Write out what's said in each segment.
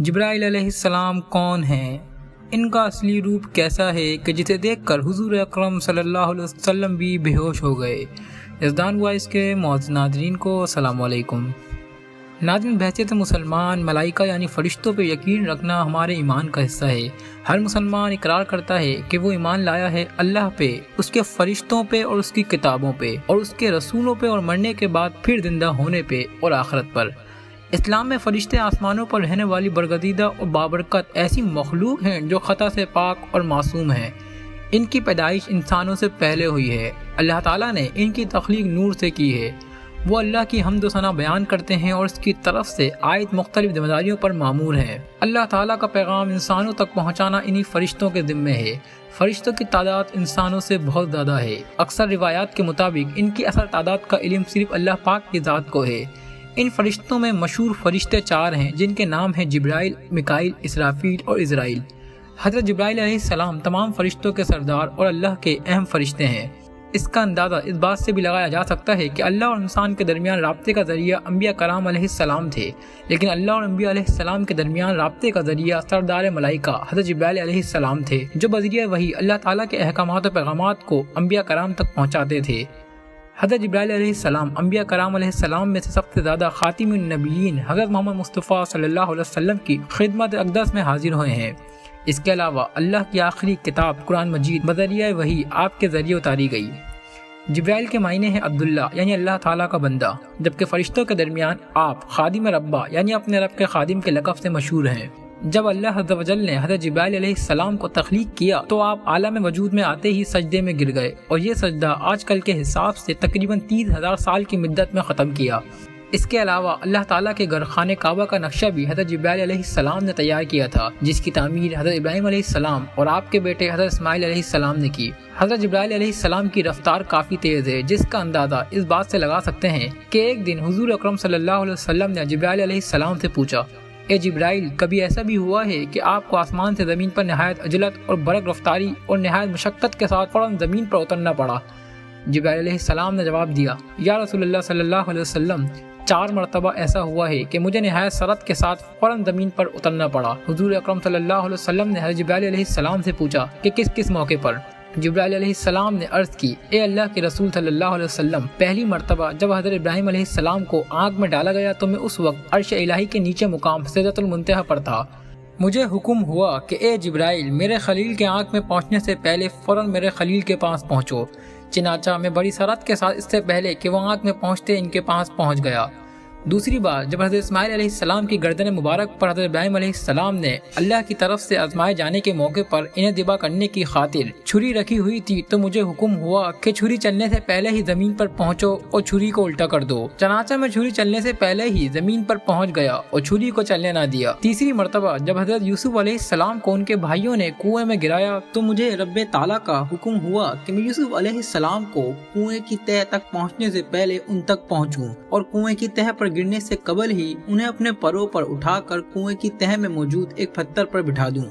جبرائیل علیہ السلام کون ہیں؟ ان کا اصلی روپ کیسا ہے کہ جسے دیکھ کر حضور اکرم صلی اللہ علیہ وسلم بھی بے ہوش ہو گئے؟ یزدان وائس کے معزز ناظرین کو السلام علیکم۔ ناظرین، بحیثیت مسلمان ملائکہ یعنی فرشتوں پہ یقین رکھنا ہمارے ایمان کا حصہ ہے۔ ہر مسلمان اقرار کرتا ہے کہ وہ ایمان لایا ہے اللہ پہ، اس کے فرشتوں پہ اور اس کی کتابوں پہ اور اس کے رسولوں پہ اور مرنے کے بعد پھر زندہ ہونے پہ اور آخرت پر۔ اسلام میں فرشتے آسمانوں پر رہنے والی برگزیدہ اور بابرکت ایسی مخلوق ہیں جو خطا سے پاک اور معصوم ہیں۔ ان کی پیدائش انسانوں سے پہلے ہوئی ہے۔ اللہ تعالیٰ نے ان کی تخلیق نور سے کی ہے۔ وہ اللہ کی حمد و ثنا بیان کرتے ہیں اور اس کی طرف سے عائد مختلف ذمہ داریوں پر مامور ہیں۔ اللہ تعالیٰ کا پیغام انسانوں تک پہنچانا انہی فرشتوں کے ذمے ہے۔ فرشتوں کی تعداد انسانوں سے بہت زیادہ ہے۔ اکثر روایات کے مطابق ان کی اصل تعداد کا علم صرف اللہ پاک کی ذات کو ہے۔ ان فرشتوں میں مشہور فرشتے 4 ہیں جن کے نام ہیں جبرائیل، میکائیل، اسرافیل اور عزرائیل۔ حضرت جبرائیل علیہ السلام تمام فرشتوں کے سردار اور اللہ کے اہم فرشتے ہیں۔ اس کا اندازہ اس بات سے بھی لگایا جا سکتا ہے کہ اللہ اور انسان کے درمیان رابطے کا ذریعہ انبیاء کرام علیہ السلام تھے، لیکن اللہ اور انبیاء علیہ السلام کے درمیان رابطے کا ذریعہ سردار ملائکہ حضرت جبرائیل علیہ السلام تھے، جو بذریعہ وحی اللہ تعالیٰ کے احکامات و پیغامات کو انبیاء کرام تک پہنچاتے تھے۔ حضرت جبرائیل علیہ السلام انبیاء کرام علیہ السلام میں سے سب سے زیادہ خاتم النبیین حضرت محمد مصطفیٰ صلی اللہ علیہ وسلم کی خدمت اقدس میں حاضر ہوئے ہیں۔ اس کے علاوہ اللہ کی آخری کتاب قرآن مجید بذریعہ وحی آپ کے ذریعے اتاری گئی۔ جبرائیل کے معنی ہیں عبداللہ یعنی اللہ تعالیٰ کا بندہ، جبکہ فرشتوں کے درمیان آپ خادم ربہ یعنی اپنے رب کے خادم کے لقب سے مشہور ہیں۔ جب اللہ عز و جل نے حضرت جبرائیل علیہ السلام کو تخلیق کیا تو آپ عالم وجود میں آتے ہی سجدے میں گر گئے، اور یہ سجدہ آج کل کے حساب سے تقریباً 30,000 سال کی مدت میں ختم کیا۔ اس کے علاوہ اللہ تعالیٰ کے گھر خانہ کعبہ کا نقشہ بھی حضرت جبرائیل علیہ السلام نے تیار کیا تھا، جس کی تعمیر حضرت ابراہیم علیہ السلام اور آپ کے بیٹے حضرت اسماعیل علیہ السلام نے کی۔ حضرت جبرائیل علیہ السلام کی رفتار کافی تیز ہے، جس کا اندازہ اس بات سے لگا سکتے ہیں کہ ایک دن حضور اکرم صلی اللہ علیہ وسلم نے جبرائیل علیہ السلام سے پوچھا، اے جبرائیل، کبھی ایسا بھی ہوا ہے کہ آپ کو آسمان سے زمین پر نہایت عجلت اور برق رفتاری اور نہایت مشقت کے ساتھ فوراً زمین پر اترنا پڑا؟ جبرائیل علیہ السلام نے جواب دیا، یا رسول اللہ صلی اللہ علیہ وسلم، 4 مرتبہ ایسا ہوا ہے کہ مجھے نہایت سرعت کے ساتھ فوراً زمین پر اترنا پڑا۔ حضور اکرم صلی اللہ علیہ وسلم نے حضرت جبرائیل علیہ السلام سے پوچھا کہ کس موقع پر؟ جبرائیل علیہ السلام نے عرض کی، اے اللہ کے رسول صلی اللہ علیہ وسلم، پہلی مرتبہ جب حضرت ابراہیم علیہ السلام کو آگ میں ڈالا گیا تو میں اس وقت عرش الہی کے نیچے مقام سدرۃ المنتہا پر تھا۔ مجھے حکم ہوا کہ اے جبرائیل، میرے خلیل کے آنکھ میں پہنچنے سے پہلے فوراً میرے خلیل کے پاس پہنچو۔ چنانچہ میں بڑی سرعت کے ساتھ اس سے پہلے کہ وہ آنکھ میں پہنچتے ان کے پاس پہنچ گیا۔ دوسری بار جب حضرت اسماعیل علیہ السلام کی گردن مبارک پر حضرت ابراہیم علیہ السلام نے اللہ کی طرف سے آزمائے جانے کے موقع پر انہیں ذبح کرنے کی خاطر چھری رکھی ہوئی تھی تو مجھے حکم ہوا کہ چھری چلنے سے پہلے ہی زمین پر پہنچو اور چھری کو الٹا کر دو۔ چنانچہ میں چھری چلنے سے پہلے ہی زمین پر پہنچ گیا اور چھری کو چلنے نہ دیا۔ تیسری مرتبہ جب حضرت یوسف علیہ السلام کو ان کے بھائیوں نے کنویں میں گرایا تو مجھے رب تعالیٰ کا حکم ہوا کہ میں یوسف علیہ السلام کو کنویں کی تہہ تک پہنچنے سے پہلے ان تک پہنچوں اور کنویں کی تہہ پر گرنے سے قبل ہی انہیں اپنے پروں پر اٹھا کر کنویں کی تہہ میں موجود ایک پتھر پر بٹھا دوں۔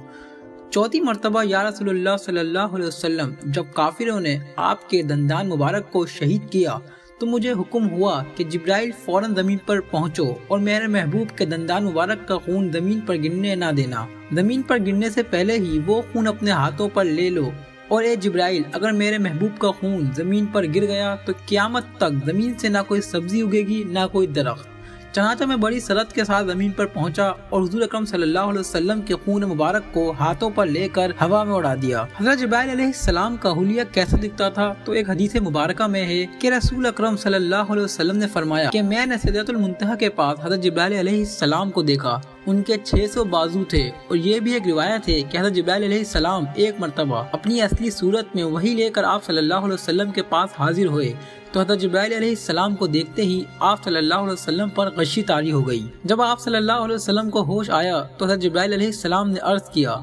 چوتھی مرتبہ یا رسول اللہ صلی اللہ علیہ وسلم جب کافروں نے آپ کے دندان مبارک کو شہید کیا تو مجھے حکم ہوا کہ جبرائیل فوراً زمین پر پہنچو اور میرے محبوب کے دندان مبارک کا خون زمین پر گرنے نہ دینا۔ زمین پر گرنے سے پہلے ہی وہ خون اپنے ہاتھوں پر لے لو، اور اے جبرائیل، اگر میرے محبوب کا خون زمین پر گر گیا تو قیامت تک زمین سے نہ کوئی سبزی اگے گی نہ کوئی درخت۔ چنانچہ میں بڑی سرعت کے ساتھ زمین پر پہنچا اور حضور اکرم صلی اللہ علیہ وسلم کے خون مبارک کو ہاتھوں پر لے کر ہوا میں اڑا دیا۔ حضرت جبرائیل علیہ السلام کا حلیہ کیسا دکھتا تھا تو ایک حدیث مبارکہ میں ہے کہ رسول اکرم صلی اللہ علیہ وسلم نے فرمایا کہ میں نے سدرۃ المنتہا کے پاس حضرت جبرائیل علیہ السلام کو دیکھا، ان کے 600 بازو تھے، اور یہ بھی ایک روایت ہے کہ حضرت جبرائیل علیہ السلام ایک مرتبہ اپنی اصلی صورت میں وحی لے کر آپ صلی اللہ علیہ وسلم کے پاس حاضر ہوئے تو حضرت جبرائیل علیہ السلام کو دیکھتے ہی آپ صلی اللہ علیہ وسلم پر غشی طاری ہو گئی۔ جب آپ صلی اللہ علیہ وسلم کو ہوش آیا تو حضرت جبرائیل علیہ السلام نے عرض کیا،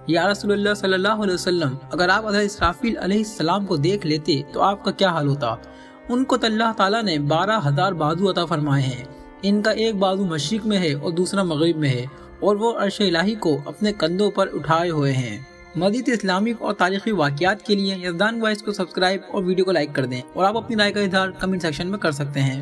یا رسول اللہ صلی اللہ علیہ وسلم، اگر آپ حضرت اسرافیل علیہ السلام کو دیکھ لیتے تو آپ کا کیا حال ہوتا؟ ان کو تو اللہ تعالیٰ نے 12,000 بازو عطا فرمائے ہیں، ان کا ایک بازو مشرق میں ہے اور دوسرا مغرب میں ہے، اور وہ عرش الہی کو اپنے کندھوں پر اٹھائے ہوئے ہیں۔ مزید اسلامک اور تاریخی واقعات کے لیے یزدان وائس کو سبسکرائب اور ویڈیو کو لائک کر دیں، اور آپ اپنی رائے کا اظہار کمنٹ سیکشن میں کر سکتے ہیں۔